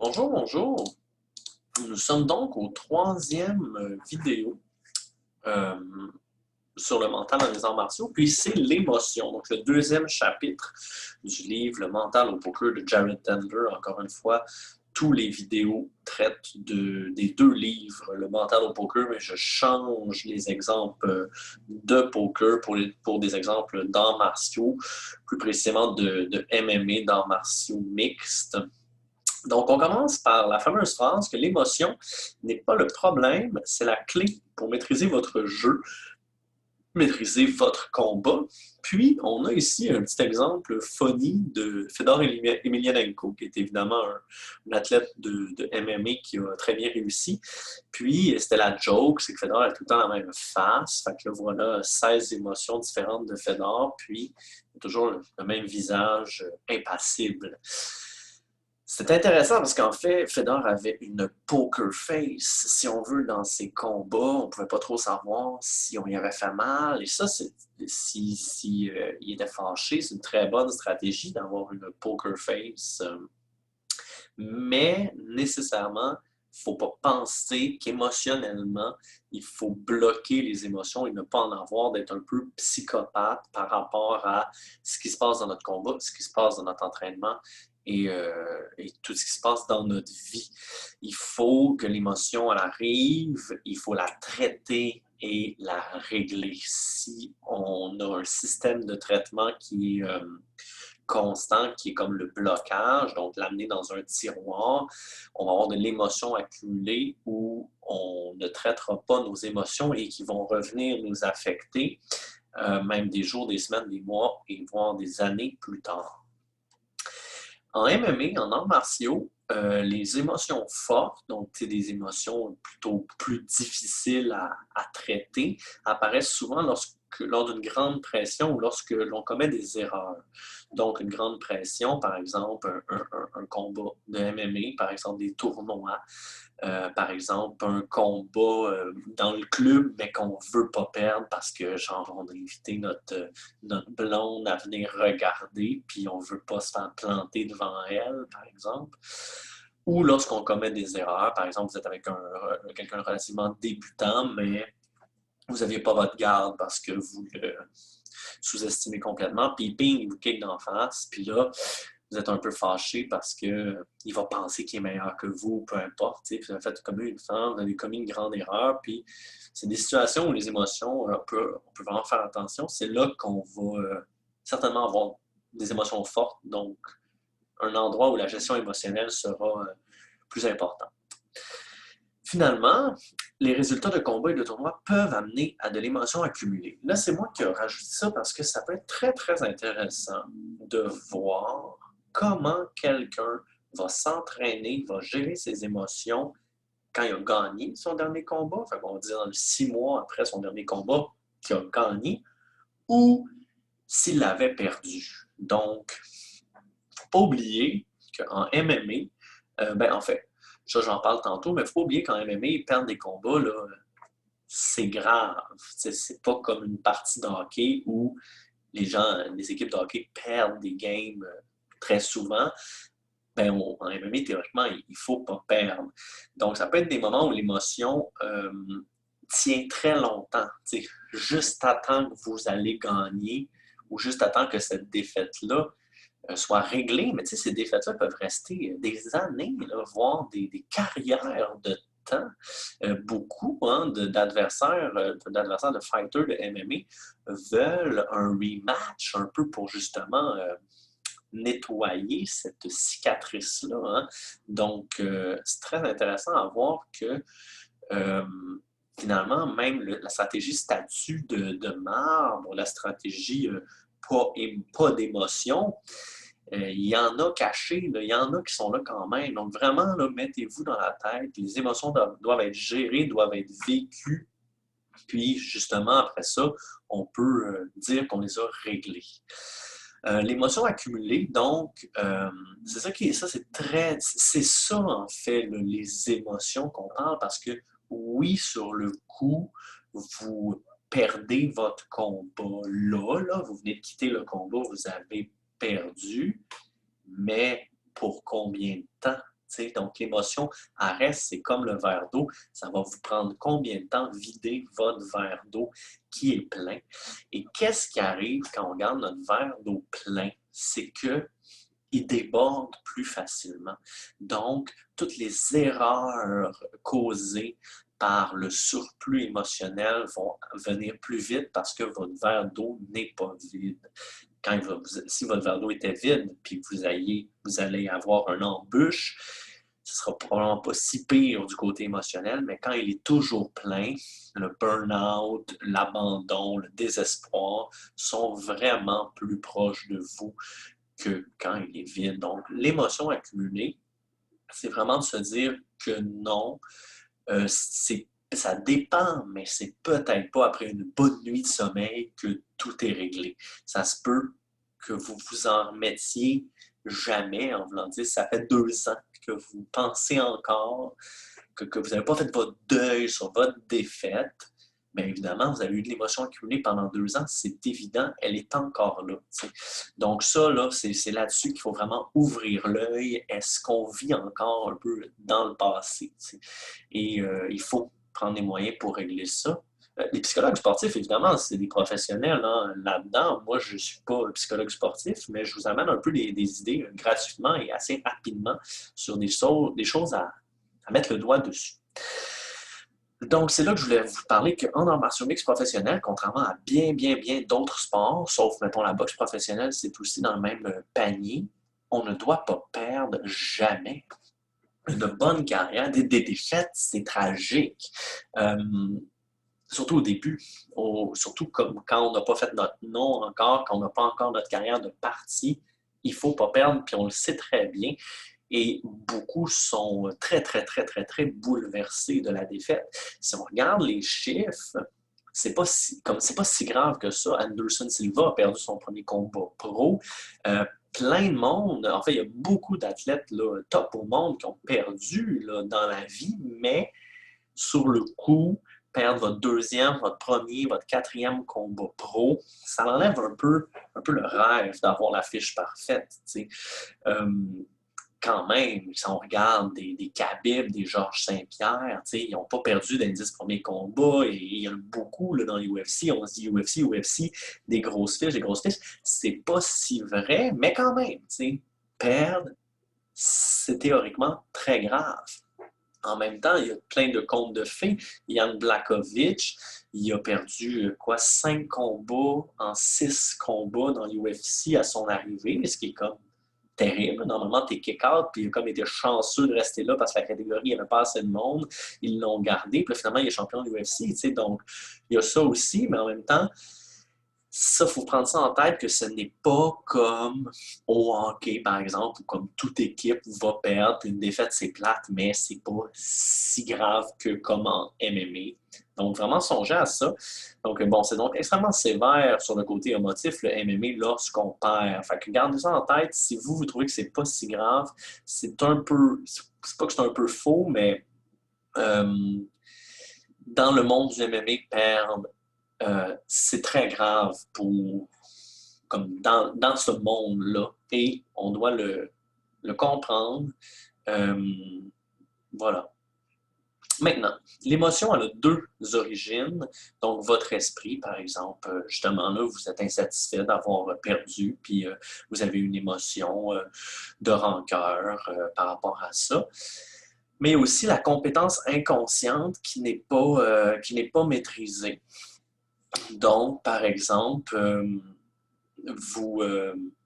Bonjour, bonjour. Nous sommes donc au troisième vidéo euh, sur le mental dans les arts martiaux, puis c'est l'émotion. Donc, le deuxième chapitre du livre Le mental au poker de Jared Tendler. Encore une fois, tous les vidéos traitent des deux livres, Le mental au poker, mais je change les exemples de poker pour des exemples d'arts martiaux, plus précisément de MMA, d'arts martiaux mixtes. Donc, on commence par la fameuse phrase que l'émotion n'est pas le problème, c'est la clé pour maîtriser votre jeu, maîtriser votre combat. Puis, on a ici un petit exemple funny de Fedor Emelianenko, qui est évidemment un athlète de MMA qui a très bien réussi. Puis, c'était la joke, c'est que Fedor a tout le temps la même face. Fait que là, voilà 16 émotions différentes de Fedor, puis toujours le même visage impassible. C'est intéressant parce qu'en fait, Fedor avait une poker face, si on veut, dans ses combats. On ne pouvait pas trop savoir si on y avait fait mal. Et ça, si il était fâché, c'est une très bonne stratégie d'avoir une poker face. Mais nécessairement, il ne faut pas penser qu'émotionnellement, il faut bloquer les émotions et ne pas en avoir, d'être un peu psychopathe par rapport à ce qui se passe dans notre combat, ce qui se passe dans notre entraînement et tout ce qui se passe dans notre vie. Il faut que l'émotion, elle arrive, il faut la traiter et la régler. Si on a un système de traitement qui est constant, qui est comme le blocage, donc l'amener dans un tiroir, on va avoir de l'émotion accumulée où on ne traitera pas nos émotions et qui vont revenir nous affecter, même des jours, des semaines, des mois et voire des années plus tard. En MMA, en arts martiaux, les émotions fortes, donc des émotions plutôt plus difficiles à traiter, apparaissent souvent lors d'une grande pression ou lorsque l'on commet des erreurs. Donc, une grande pression, par exemple, un combat de MMA, par exemple des tournois, par exemple, un combat dans le club, mais qu'on ne veut pas perdre parce que, genre, on a invité notre blonde à venir regarder, puis on ne veut pas se faire planter devant elle, par exemple. Ou lorsqu'on commet des erreurs, par exemple, vous êtes avec quelqu'un relativement débutant, mais vous n'aviez pas votre garde parce que vous le sous-estimez complètement, puis ping, il vous kick d'en face, puis là, vous êtes un peu fâché parce qu'il va penser qu'il est meilleur que vous, peu importe. Puis vous avez fait comme une femme, vous avez commis une grande erreur. Puis c'est des situations où les émotions, on peut vraiment faire attention. C'est là qu'on va certainement avoir des émotions fortes. Donc, un endroit où la gestion émotionnelle sera plus importante. Finalement, les résultats de combat et de tournoi peuvent amener à de l'émotion accumulée. Là, c'est moi qui ai rajouté ça parce que ça peut être très, très intéressant de voir comment quelqu'un va s'entraîner, va gérer ses émotions quand il a gagné son dernier combat, fait qu'on va dire 6 mois après son dernier combat qu'il a gagné, ou s'il l'avait perdu. Donc, il ne faut pas oublier qu'en MMA, en fait, ça j'en parle tantôt, mais il ne faut pas oublier qu'en MMA, perdre des combats, là, c'est grave. C'est pas comme une partie de hockey où les équipes de hockey perdent des games très souvent. Ben, en MMA, théoriquement, il ne faut pas perdre. Donc, ça peut être des moments où l'émotion tient très longtemps. Juste à temps que vous allez gagner ou juste à temps que cette défaite-là soit réglée. Mais ces défaites-là peuvent rester des années, là, voire des carrières de temps. Beaucoup d'adversaires de fighters de MMA veulent un rematch un peu pour justement nettoyer cette cicatrice-là. Hein. Donc, c'est très intéressant à voir que euh, finalement, même la stratégie statut de marbre, la stratégie pas d'émotion, il y en a cachés, il y en a qui sont là quand même. Donc, vraiment, là, mettez-vous dans la tête, les émotions doivent être gérées, doivent être vécues. Puis, justement, après ça, on peut dire qu'on les a réglées. L'émotion accumulée, donc, c'est ça c'est ça en fait, là, les émotions qu'on parle, parce que oui, sur le coup, vous perdez votre combat là, vous venez de quitter le combat, vous avez perdu, mais pour combien de temps? sais. Donc, l'émotion, elle reste, c'est comme le verre d'eau. Ça va vous prendre combien de temps vider votre verre d'eau qui est plein? Et qu'est-ce qui arrive quand on garde notre verre d'eau plein? C'est que il déborde plus facilement. Donc, toutes les erreurs causées par le surplus émotionnel vont venir plus vite parce que votre verre d'eau n'est pas vide. Si votre verre d'eau était vide, puis vous allez avoir une embûche, ce ne sera probablement pas si pire du côté émotionnel, mais quand il est toujours plein, le burn-out, l'abandon, le désespoir sont vraiment plus proches de vous que quand il est vide. Donc, l'émotion accumulée, c'est vraiment de se dire que non, ça dépend, mais c'est peut-être pas après une bonne nuit de sommeil que tout est réglé. Ça se peut que vous vous en remettiez jamais en voulant dire ça fait 2 ans que vous pensez encore, que vous n'avez pas fait votre deuil sur votre défaite. Bien évidemment, vous avez eu de l'émotion accumulée pendant 2 ans, c'est évident, elle est encore là. T'sais. Donc ça, là, c'est là-dessus qu'il faut vraiment ouvrir l'œil. Est-ce qu'on vit encore un peu dans le passé? T'sais? Et il faut prendre les moyens pour régler ça. Les psychologues sportifs, évidemment, c'est des professionnels hein, là-dedans. Moi, je ne suis pas psychologue sportif, mais je vous amène un peu des idées gratuitement et assez rapidement sur des choses à mettre le doigt dessus. Donc, c'est là que je voulais vous parler qu'en arts martiaux mixtes professionnels, contrairement à bien d'autres sports, sauf, mettons, la boxe professionnelle, c'est aussi dans le même panier, on ne doit pas perdre jamais une bonne carrière. Des défaites, c'est tragique. Surtout au début, surtout comme quand on n'a pas fait notre nom encore, quand on n'a pas encore notre carrière de partie, il ne faut pas perdre, puis on le sait très bien. Et beaucoup sont très bouleversés de la défaite. Si on regarde les chiffres, c'est pas si grave que ça. Anderson Silva a perdu son premier combat pro. Plein de monde, en fait, il y a beaucoup d'athlètes top au monde qui ont perdu là, dans la vie, mais sur le coup, perdre votre deuxième, votre premier, votre quatrième combat pro, ça enlève un peu le rêve d'avoir la fiche parfaite. Quand même, si on regarde des Khabib, des Georges Saint-Pierre, ils n'ont pas perdu dans les 10 premiers combats, et il y en a beaucoup là, dans l'UFC, on se dit UFC, des grosses fiches. C'est pas si vrai, mais quand même, perdre, c'est théoriquement très grave. En même temps, il y a plein de contes de fées. Jan Blachowicz, il a perdu 5 combats en 6 combats dans l'UFC à son arrivée, ce qui est comme terrible. Normalement, t'es kick-out, puis il a comme été chanceux de rester là parce que la catégorie n'avait pas assez de monde. Ils l'ont gardé, puis finalement, il est champion de l'UFC. Donc, il y a ça aussi, mais en même temps, ça, il faut prendre ça en tête que ce n'est pas comme au hockey, par exemple, où comme toute équipe va perdre, puis une défaite, c'est plate, mais c'est pas si grave que comme en MMA. Donc, vraiment songer à ça. Donc, bon, c'est donc extrêmement sévère sur le côté émotif, le MMA, lorsqu'on perd. Fait que gardez ça en tête. Si vous trouvez que c'est pas si grave, c'est un peu, c'est pas que c'est un peu faux, mais dans le monde du MMA, perdre, c'est très grave comme dans ce monde-là. Et on doit le comprendre. Voilà. Maintenant, l'émotion, elle a 2 origines. Donc, votre esprit, par exemple, justement, là, vous êtes insatisfait d'avoir perdu, puis vous avez une émotion de rancœur par rapport à ça. Mais aussi la compétence inconsciente qui n'est pas maîtrisée. Donc, par exemple,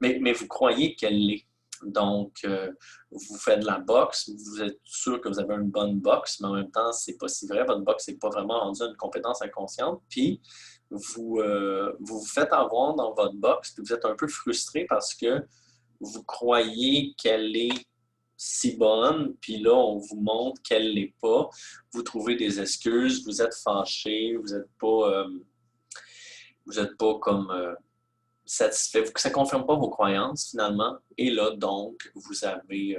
mais vous croyez qu'elle l'est. Donc, vous faites de la boxe, vous êtes sûr que vous avez une bonne boxe, mais en même temps, c'est pas si vrai. Votre boxe n'est pas vraiment rendue une compétence inconsciente. Puis, vous vous faites avoir dans votre boxe, puis vous êtes un peu frustré parce que vous croyez qu'elle est si bonne, puis là, on vous montre qu'elle ne l'est pas. Vous trouvez des excuses, vous êtes fâché, vous n'êtes pas comme satisfait. Ça ne confirme pas vos croyances, finalement. Et là, donc, vous avez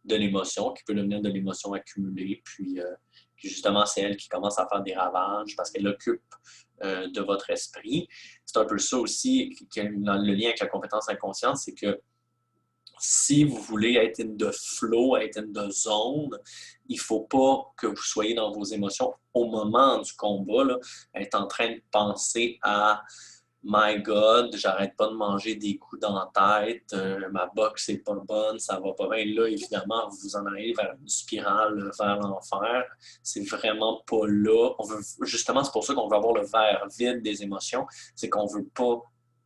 de l'émotion qui peut devenir de l'émotion accumulée. Puis justement, c'est elle qui commence à faire des ravages parce qu'elle occupe de votre esprit. C'est un peu ça aussi, le lien avec la compétence inconsciente, c'est que Si vous voulez être in the flow, être in the zone, il ne faut pas que vous soyez dans vos émotions au moment du combat, là, être en train de penser à My God, j'arrête pas de manger des coups dans la tête, ma boxe n'est pas bonne, ça va pas bien. Là, évidemment, vous en allez vers une spirale, vers l'enfer. C'est vraiment pas là. On veut, justement, c'est pour ça qu'on veut avoir le verre vide des émotions. C'est qu'on veut pas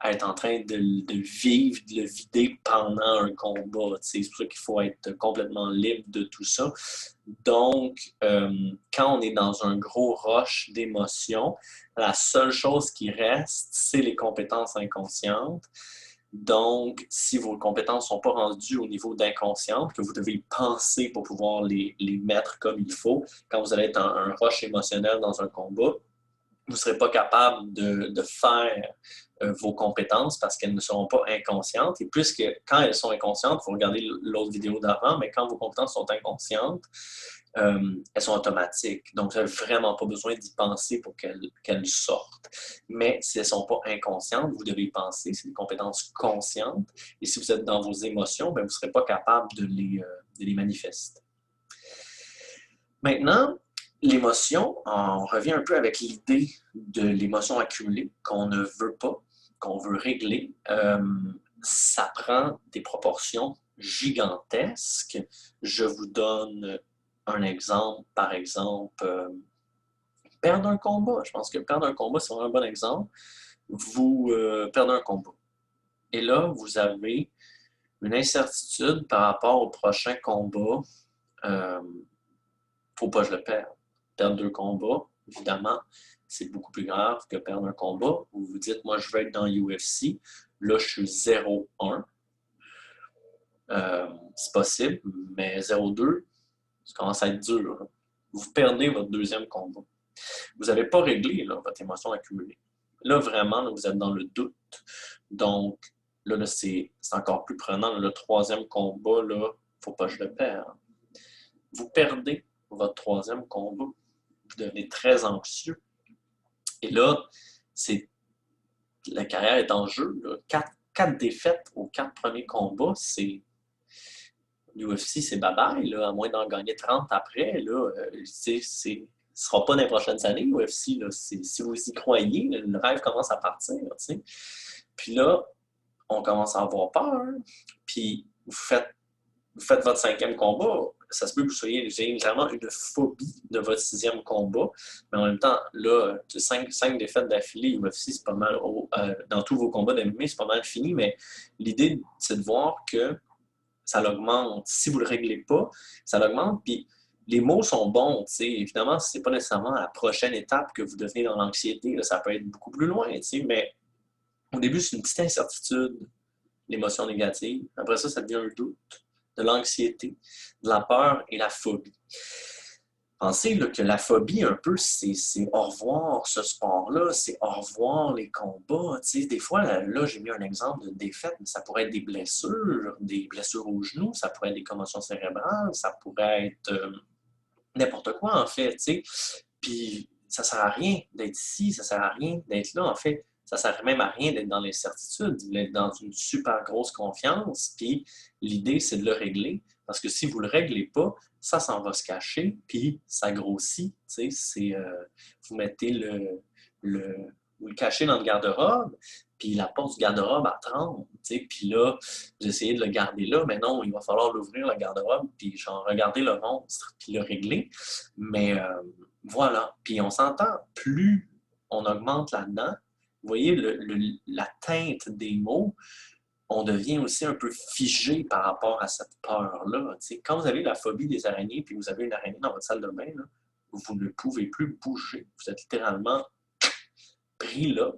être en train de le vivre, de le vider pendant un combat. C'est pour ça qu'il faut être complètement libre de tout ça. Donc, quand on est dans un gros rush d'émotions, la seule chose qui reste, c'est les compétences inconscientes. Donc, si vos compétences ne sont pas rendues au niveau d'inconsciente, que vous devez penser pour pouvoir les mettre comme il faut, quand vous allez être en un rush émotionnel dans un combat, vous ne serez pas capable de faire vos compétences parce qu'elles ne seront pas inconscientes. Et puisque quand elles sont inconscientes, il faut regarder l'autre vidéo d'avant, mais quand vos compétences sont inconscientes, elles sont automatiques. Donc, vous n'avez vraiment pas besoin d'y penser pour qu'elles sortent. Mais si elles ne sont pas inconscientes, vous devez y penser. C'est des compétences conscientes. Et si vous êtes dans vos émotions, bien, vous ne serez pas capable de les manifester. Maintenant, l'émotion, on revient un peu avec l'idée de l'émotion accumulée qu'on ne veut pas, qu'on veut régler. Ça prend des proportions gigantesques. Je vous donne un exemple, par exemple, perdre un combat. Je pense que perdre un combat, c'est vraiment un bon exemple. Vous perdez un combat. Et là, vous avez une incertitude par rapport au prochain combat. Faut pas que je le perde. Perdre 2 combats, évidemment, c'est beaucoup plus grave que perdre un combat. Vous vous dites, moi, je veux être dans UFC. Là, je suis 0-1. C'est possible, mais 0-2, ça commence à être dur. Vous perdez votre deuxième combat. Vous n'avez pas réglé là, votre émotion accumulée. Là, vraiment, là, vous êtes dans le doute. Donc, là c'est encore plus prenant. Le troisième combat, il ne faut pas que je le perde. Vous perdez votre troisième combat. Vous devenez très anxieux. Et là, la carrière est en jeu. Là. Quatre défaites aux 4 premiers combats, c'est l'UFC, c'est bye-bye, à moins d'en gagner 30 après. Là, ce ne sera pas dans les prochaines années, l'UFC. Si vous y croyez, le rêve commence à partir. T'sais. Puis là, on commence à avoir peur. Puis vous faites votre 5e combat, ça se peut que vous ayez littéralement une phobie de votre 6e combat, mais en même temps, là, 5 défaites d'affilée, UFC, c'est pas mal, dans tous vos combats d'MMA, c'est pas mal fini, mais l'idée, c'est de voir que ça l'augmente. Si vous ne le réglez pas, ça l'augmente, puis les mots sont bons, tu sais. Évidemment, c'est pas nécessairement la prochaine étape que vous devenez dans l'anxiété, là, ça peut être beaucoup plus loin, tu sais, mais au début, c'est une petite incertitude, l'émotion négative. Après ça, ça devient un doute, de l'anxiété, de la peur et la phobie. Pensez là, que la phobie, un peu, c'est au revoir ce sport-là, c'est au revoir les combats. Tu sais, des fois, là, j'ai mis un exemple de défaite, mais ça pourrait être des blessures au genou, ça pourrait être des commotions cérébrales, ça pourrait être n'importe quoi, en fait. Tu sais. Puis, ça ne sert à rien d'être ici, ça ne sert à rien d'être là, en fait. Ça ne sert même à rien d'être dans l'incertitude, d'être dans une super grosse confiance. Puis, l'idée, c'est de le régler. Parce que si vous ne le réglez pas, ça s'en va se cacher, puis ça grossit. Vous mettez vous le cachez dans le garde-robe, puis la porte du garde-robe, elle tremble. Puis là, vous essayez de le garder là, mais non, il va falloir l'ouvrir, le garde-robe, puis genre regarder le monstre, puis le régler. Mais voilà. Puis on s'entend, plus on augmente là-dedans, vous voyez la teinte des mots, on devient aussi un peu figé par rapport à cette peur-là. Quand vous avez la phobie des araignées, puis vous avez une araignée dans votre salle de bain, là, vous ne pouvez plus bouger. Vous êtes littéralement pris là.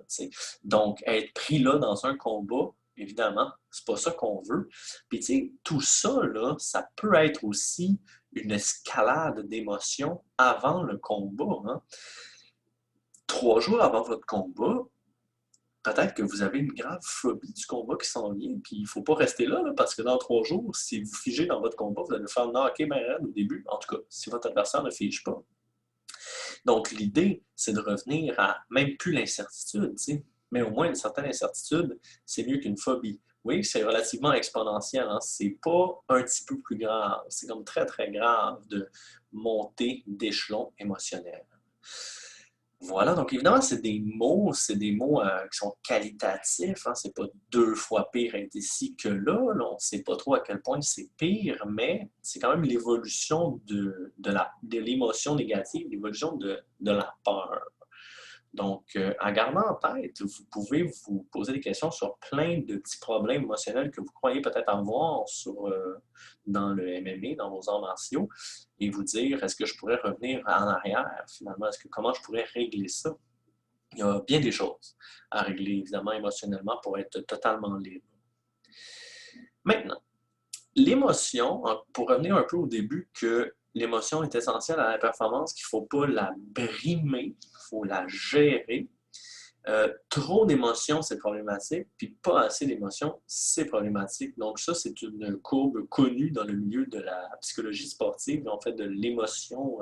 Donc, être pris là dans un combat, évidemment, c'est pas ça qu'on veut. Puis, tout ça, là, ça peut être aussi une escalade d'émotions avant le combat. Hein. 3 jours avant votre combat, peut-être que vous avez une grave phobie du combat qui s'en vient, puis il ne faut pas rester là, parce que dans 3 jours, si vous figez dans votre combat, vous allez faire knocker ben raide au début, en tout cas, si votre adversaire ne fige pas. Donc, l'idée, c'est de revenir à même plus l'incertitude, mais au moins une certaine incertitude, c'est mieux qu'une phobie. Oui, c'est relativement exponentiel, hein. C'est pas un petit peu plus grave. C'est comme très, très grave de monter d'échelon émotionnel. Voilà, donc évidemment, c'est des mots qui sont qualitatifs, hein. C'est pas 2 fois pire être ici que là. On ne sait pas trop à quel point c'est pire, mais c'est quand même l'évolution de l'émotion négative, l'évolution de la peur. Donc, en gardant en tête, vous pouvez vous poser des questions sur plein de petits problèmes émotionnels que vous croyez peut-être avoir dans le MMA, dans vos arts martiaux, et vous dire, est-ce que je pourrais revenir en arrière finalement? Comment je pourrais régler ça? Il y a bien des choses à régler, évidemment, émotionnellement pour être totalement libre. Maintenant, l'émotion, pour revenir un peu au début, que l'émotion est essentielle à la performance, qu'il ne faut pas la brimer, il faut la gérer. Trop d'émotions, c'est problématique, puis pas assez d'émotions, c'est problématique. Donc ça, c'est une courbe connue dans le milieu de la psychologie sportive, en fait de l'émotion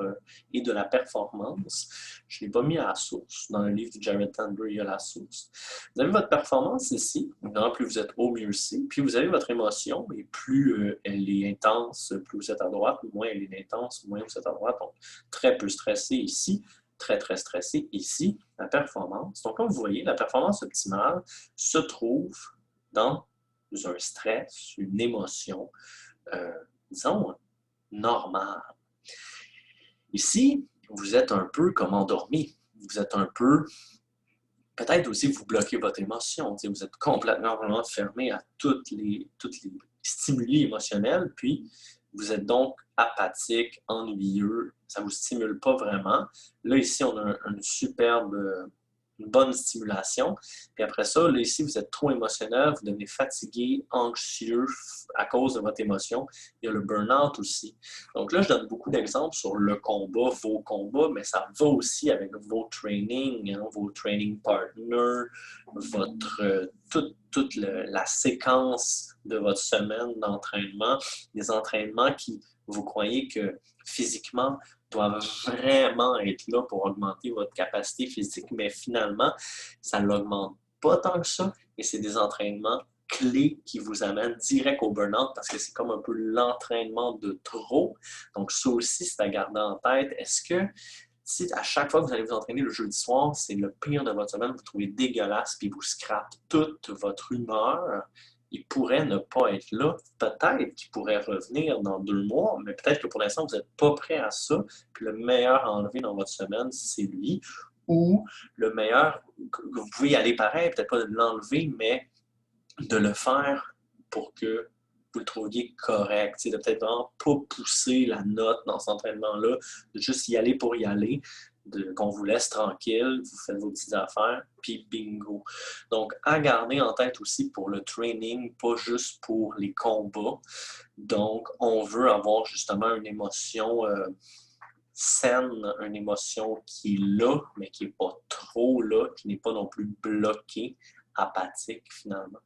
et de la performance. Je ne l'ai pas mis à la source. Dans le livre de Jared Tandler, il y a la source. Vous avez votre performance ici, évidemment, plus vous êtes haut, mieux c'est. Puis vous avez votre émotion, et plus elle est intense, plus vous êtes à droite, moins elle est intense, moins vous êtes à droite. Donc, très peu stressé ici, très, très stressé ici, la performance. Donc, comme vous voyez, la performance optimale se trouve dans un stress, une émotion, disons, normale. Ici, vous êtes un peu comme endormi. Vous êtes un peu, peut-être aussi vous bloquez votre émotion. Vous êtes complètement vraiment fermé à toutes les stimuli émotionnels, puis vous êtes donc apathique, ennuyeux, ça ne vous stimule pas vraiment. Là, ici, on a une bonne stimulation. Puis après ça, là, ici, vous êtes trop émotionnel, vous devenez fatigué, anxieux à cause de votre émotion. Il y a le burn-out aussi. Donc là, je donne beaucoup d'exemples sur le combat, vos combats, mais ça va aussi avec vos trainings, hein, vos training partners, toute la séquence de votre semaine d'entraînement, des entraînements qui, vous croyez que physiquement, doivent vraiment être là pour augmenter votre capacité physique, mais finalement, ça ne l'augmente pas tant que ça, et c'est des entraînements clés qui vous amènent direct au burn-out parce que c'est comme un peu l'entraînement de trop. Donc ça aussi, c'est à garder en tête. Est-ce que si à chaque fois que vous allez vous entraîner le jeudi soir, c'est le pire de votre semaine, vous trouvez dégueulasse, puis vous scrapez toute votre humeur, il pourrait ne pas être là. Peut-être qu'il pourrait revenir dans 2 mois, mais peut-être que pour l'instant, vous n'êtes pas prêt à ça. Puis le meilleur à enlever dans votre semaine, c'est lui. Ou le meilleur, vous pouvez y aller pareil, peut-être pas de l'enlever, mais de le faire pour que vous le trouviez correct. C'est de peut-être vraiment pas pousser la note dans cet entraînement-là, de juste y aller pour y aller, qu'on vous laisse tranquille, vous faites vos petites affaires, puis bingo. Donc, à garder en tête aussi pour le training, pas juste pour les combats. Donc, on veut avoir justement une émotion saine, une émotion qui est là, mais qui n'est pas trop là, qui n'est pas non plus bloquée, apathique finalement.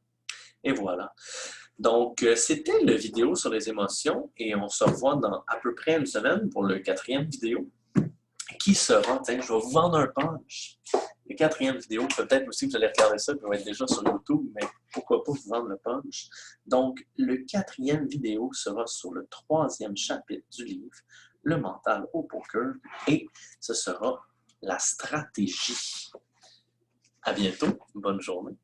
Et voilà. Donc, c'était la vidéo sur les émotions et on se revoit dans à peu près une semaine pour le 4e vidéo qui sera, tiens, je vais vous vendre un punch. Le 4e vidéo, peut-être aussi que vous allez regarder ça, puis va être déjà sur YouTube, mais pourquoi pas vous vendre le punch. Donc, le 4e vidéo sera sur le 3e chapitre du livre, Le mental au poker, et ce sera la stratégie. À bientôt, bonne journée.